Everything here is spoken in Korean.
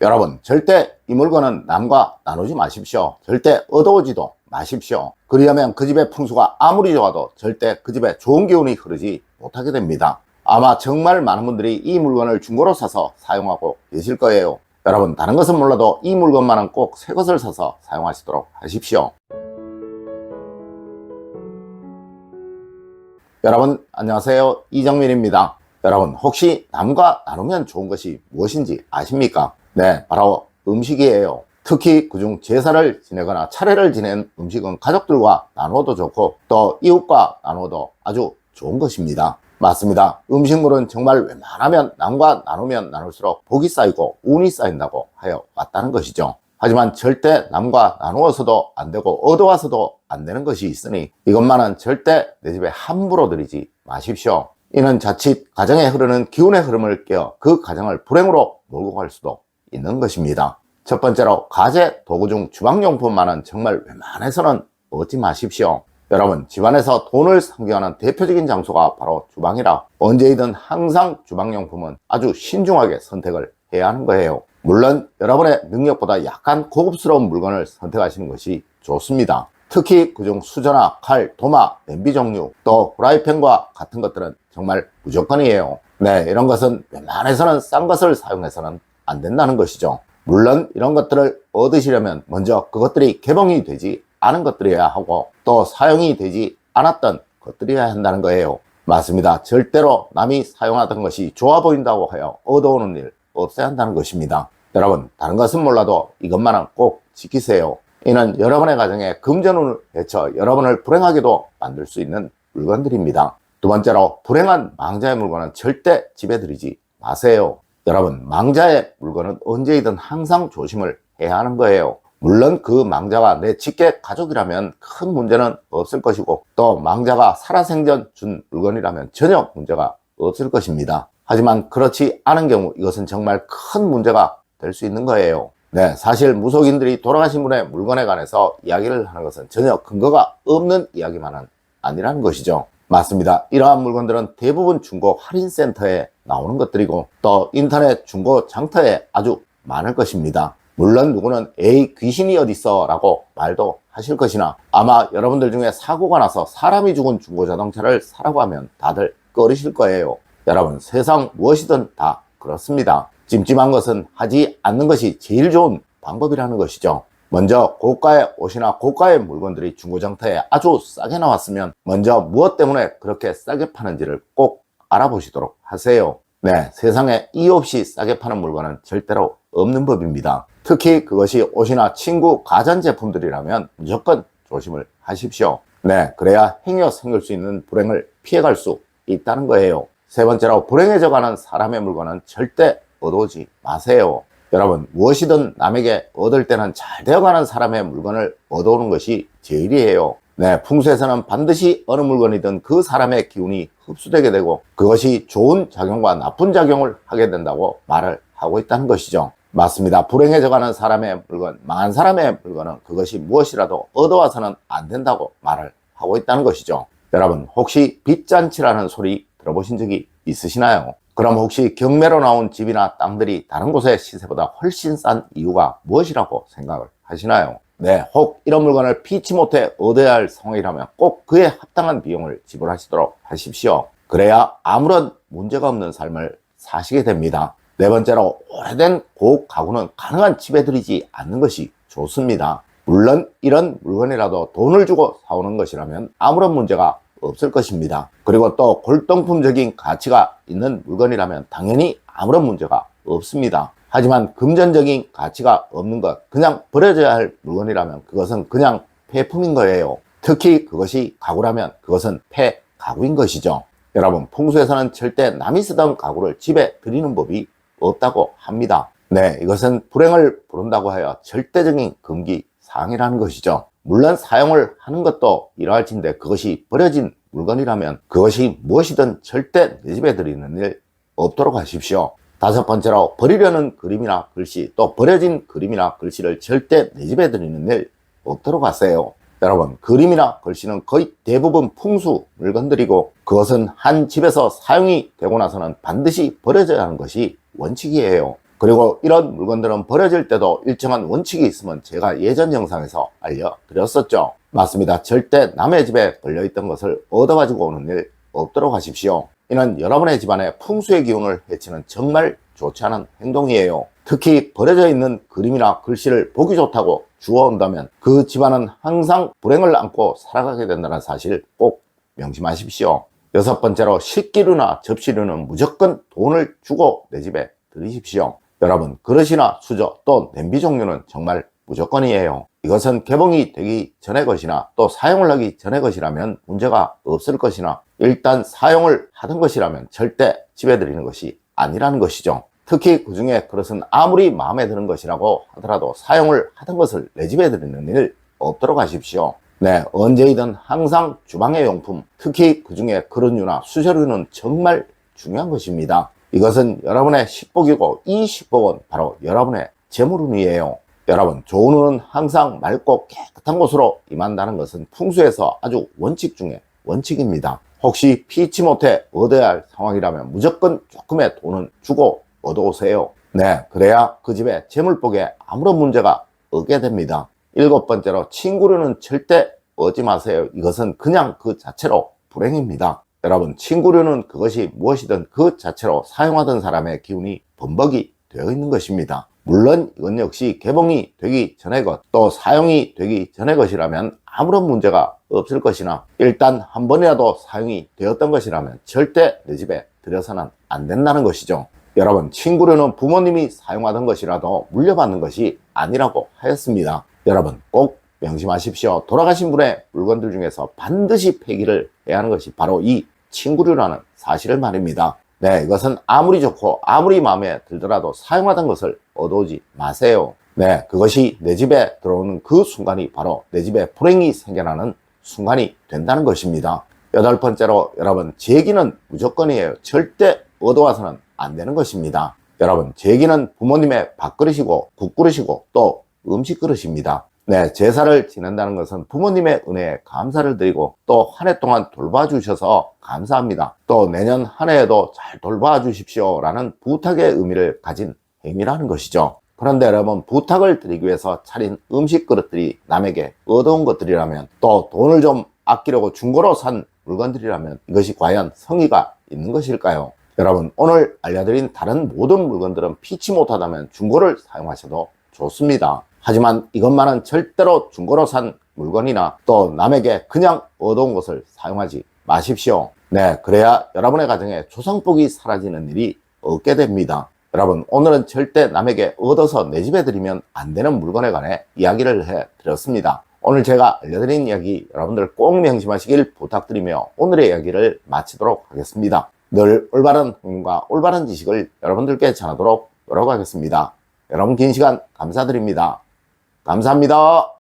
여러분, 절대 이 물건은 남과 나누지 마십시오. 절대 얻어오지도 마십시오. 그리하면 그 집의 풍수가 아무리 좋아도 절대 그 집에 좋은 기운이 흐르지 못하게 됩니다. 아마 정말 많은 분들이 이 물건을 중고로 사서 사용하고 계실 거예요. 여러분, 다른 것은 몰라도 이 물건만은 꼭 새 것을 사서 사용하시도록 하십시오. 여러분, 안녕하세요. 이정민입니다. 여러분, 혹시 남과 나누면 좋은 것이 무엇인지 아십니까? 네, 바로 음식이에요. 특히 그중 제사를 지내거나 차례를 지낸 음식은 가족들과 나누어도 좋고 또 이웃과 나누어도 아주 좋은 것입니다. 맞습니다. 음식물은 정말 웬만하면 남과 나누면 나눌수록 복이 쌓이고 운이 쌓인다고 하여 왔다는 것이죠. 하지만 절대 남과 나누어서도 안 되고 얻어와서도 안 되는 것이 있으니 이것만은 절대 내 집에 함부로 들이지 마십시오. 이는 자칫 가정에 흐르는 기운의 흐름을 깨어 그 가정을 불행으로 몰고 갈 수도 있는 것입니다. 첫 번째로 가재 도구 중 주방용품만은 정말 웬만해서는 얻지 마십시오. 여러분, 집안에서 돈을 상징하는 대표적인 장소가 바로 주방이라 언제이든 항상 주방용품은 아주 신중하게 선택을 해야 하는 거예요. 물론 여러분의 능력보다 약간 고급스러운 물건을 선택하시는 것이 좋습니다. 특히 그중 수저나 칼, 도마, 냄비 종류, 또 프라이팬과 같은 것들은 정말 무조건이에요. 네, 이런 것은 웬만해서는 싼 것을 사용해서는 안 된다는 것이죠. 물론 이런 것들을 얻으시려면 먼저 그것들이 개봉이 되지 않은 것들이어야 하고 또 사용이 되지 않았던 것들이어야 한다는 거예요. 맞습니다. 절대로 남이 사용하던 것이 좋아 보인다고 하여 얻어오는 일 없어야 한다는 것입니다. 여러분, 다른 것은 몰라도 이것만은 꼭 지키세요. 이는 여러분의 가정에 금전운을 헤쳐 여러분을 불행하게도 만들 수 있는 물건들입니다. 두 번째로, 불행한 망자의 물건은 절대 집에 들이지 마세요. 여러분, 망자의 물건은 언제이든 항상 조심을 해야 하는 거예요. 물론 그 망자가 내 직계 가족이라면 큰 문제는 없을 것이고 또 망자가 살아생전 준 물건이라면 전혀 문제가 없을 것입니다. 하지만 그렇지 않은 경우 이것은 정말 큰 문제가 될 수 있는 거예요. 네, 사실 무속인들이 돌아가신 분의 물건에 관해서 이야기를 하는 것은 전혀 근거가 없는 이야기만은 아니라는 것이죠. 맞습니다. 이러한 물건들은 대부분 중고 할인센터에 나오는 것들이고 또 인터넷 중고 장터에 아주 많을 것입니다. 물론 누구는 에이 귀신이 어딨어 라고 말도 하실 것이나 아마 여러분들 중에 사고가 나서 사람이 죽은 중고자동차를 사라고 하면 다들 꺼리실 거예요. 여러분, 세상 무엇이든 다 그렇습니다. 찜찜한 것은 하지 않는 것이 제일 좋은 방법이라는 것이죠. 먼저 고가의 옷이나 고가의 물건들이 중고장터에 아주 싸게 나왔으면 먼저 무엇 때문에 그렇게 싸게 파는지를 꼭 알아보시도록 하세요. 네, 세상에 이유 없이 싸게 파는 물건은 절대로 없는 법입니다. 특히 그것이 옷이나 친구, 가전제품들이라면 무조건 조심을 하십시오. 네, 그래야 행여 생길 수 있는 불행을 피해갈 수 있다는 거예요. 세 번째로, 불행해져가는 사람의 물건은 절대 얻어오지 마세요. 여러분, 무엇이든 남에게 얻을 때는 잘 되어가는 사람의 물건을 얻어오는 것이 제일이에요. 네, 풍수에서는 반드시 어느 물건이든 그 사람의 기운이 흡수되게 되고 그것이 좋은 작용과 나쁜 작용을 하게 된다고 말을 하고 있다는 것이죠. 맞습니다. 불행해져가는 사람의 물건, 망한 사람의 물건은 그것이 무엇이라도 얻어와서는 안 된다고 말을 하고 있다는 것이죠. 여러분, 혹시 빚잔치라는 소리 들어보신 적이 있으시나요? 그럼 혹시 경매로 나온 집이나 땅들이 다른 곳의 시세보다 훨씬 싼 이유가 무엇이라고 생각을 하시나요? 네, 혹 이런 물건을 피치 못해 얻어야 할 상황이라면 꼭 그에 합당한 비용을 지불하시도록 하십시오. 그래야 아무런 문제가 없는 삶을 사시게 됩니다. 네 번째로, 오래된 고급 가구는 가능한 집에 들이지 않는 것이 좋습니다. 물론 이런 물건이라도 돈을 주고 사오는 것이라면 아무런 문제가 없을 것입니다. 그리고 또 골동품적인 가치가 있는 물건이라면 당연히 아무런 문제가 없습니다. 하지만 금전적인 가치가 없는 것, 그냥 버려져야 할 물건이라면 그것은 그냥 폐품인 거예요. 특히 그것이 가구라면 그것은 폐가구인 것이죠. 여러분, 풍수에서는 절대 남이 쓰던 가구를 집에 들이는 법이 없다고 합니다. 네, 이것은 불행을 부른다고 하여 절대적인 금기 사항이라는 것이죠. 물론 사용을 하는 것도 이러할진데 그것이 버려진 물건이라면 그것이 무엇이든 절대 내 집에 들이는 일 없도록 하십시오. 다섯 번째로, 버리려는 그림이나 글씨, 또 버려진 그림이나 글씨를 절대 내 집에 들이는 일 없도록 하세요. 여러분, 그림이나 글씨는 거의 대부분 풍수 물건들이고 그것은 한 집에서 사용이 되고 나서는 반드시 버려져야 하는 것이 원칙이에요. 그리고 이런 물건들은 버려질 때도 일정한 원칙이 있으면 제가 예전 영상에서 알려드렸었죠. 맞습니다. 절대 남의 집에 걸려있던 것을 얻어가지고 오는 일 없도록 하십시오. 이는 여러분의 집안의 풍수의 기운을 해치는 정말 좋지 않은 행동이에요. 특히 버려져 있는 그림이나 글씨를 보기 좋다고 주워온다면 그 집안은 항상 불행을 안고 살아가게 된다는 사실 꼭 명심하십시오. 여섯 번째로 식기류나 접시류는 무조건 돈을 주고 내 집에 들이십시오. 여러분, 그릇이나 수저 또 냄비 종류는 정말 무조건이에요. 이것은 개봉이 되기 전의 것이나 또 사용을 하기 전의 것이라면 문제가 없을 것이나 일단 사용을 하던 것이라면 절대 집에 들이는 것이 아니라는 것이죠. 특히 그 중에 그것은 아무리 마음에 드는 것이라고 하더라도 사용을 하던 것을 내 집에 들이는 일 없도록 하십시오. 네, 언제이든 항상 주방의 용품, 특히 그 중에 그릇류나 수저류는 정말 중요한 것입니다. 이것은 여러분의 식복이고 이 식복은 바로 여러분의 재물운이에요. 여러분, 좋은 운은 항상 맑고 깨끗한 곳으로 임한다는 것은 풍수에서 아주 원칙 중에 원칙입니다. 혹시 피치 못해 얻어야 할 상황이라면 무조건 조금의 돈은 주고 얻어오세요. 네, 그래야 그 집의 재물복에 아무런 문제가 없게 됩니다. 일곱 번째로 친구류는 절대 얻지 마세요. 이것은 그냥 그 자체로 불행입니다. 여러분, 친구류는 그것이 무엇이든 그 자체로 사용하던 사람의 기운이 범벅이 되어 있는 것입니다. 물론 이건 역시 개봉이 되기 전의 것, 또 사용이 되기 전의 것이라면 아무런 문제가 없을 것이나 일단 한 번이라도 사용이 되었던 것이라면 절대 내 집에 들여서는 안 된다는 것이죠. 여러분, 친구류는 부모님이 사용하던 것이라도 물려받는 것이 아니라고 하였습니다. 여러분, 꼭 명심하십시오. 돌아가신 분의 물건들 중에서 반드시 폐기를 해야 하는 것이 바로 이 친구류라는 사실을 말입니다. 네, 이것은 아무리 좋고 아무리 마음에 들더라도 사용하던 것을 얻어오지 마세요. 네, 그것이 내 집에 들어오는 그 순간이 바로 내 집에 불행이 생겨나는 순간이 된다는 것입니다. 여덟 번째로 여러분, 제기는 무조건이에요. 절대 얻어와서는 안 되는 것입니다. 여러분, 제기는 부모님의 밥그릇이고 국그릇이고 또 음식 그릇입니다. 네, 제사를 지낸다는 것은 부모님의 은혜에 감사를 드리고 또 한 해 동안 돌봐주셔서 감사합니다. 또 내년 한 해에도 잘 돌봐주십시오 라는 부탁의 의미를 가진 행위라는 것이죠. 그런데 여러분, 부탁을 드리기 위해서 차린 음식 그릇들이 남에게 얻어온 것들이라면 또 돈을 좀 아끼려고 중고로 산 물건들이라면 이것이 과연 성의가 있는 것일까요? 여러분, 오늘 알려드린 다른 모든 물건들은 피치 못하다면 중고를 사용하셔도 좋습니다. 하지만 이것만은 절대로 중고로 산 물건이나 또 남에게 그냥 얻어온 것을 사용하지 마십시오. 네, 그래야 여러분의 가정에 조상복이 사라지는 일이 없게 됩니다. 여러분, 오늘은 절대 남에게 얻어서 내 집에 들이면 안 되는 물건에 관해 이야기를 해드렸습니다. 오늘 제가 알려드린 이야기 여러분들 꼭 명심하시길 부탁드리며 오늘의 이야기를 마치도록 하겠습니다. 늘 올바른 행동과 올바른 지식을 여러분들께 전하도록 노력하겠습니다. 여러분, 긴 시간 감사드립니다. 감사합니다.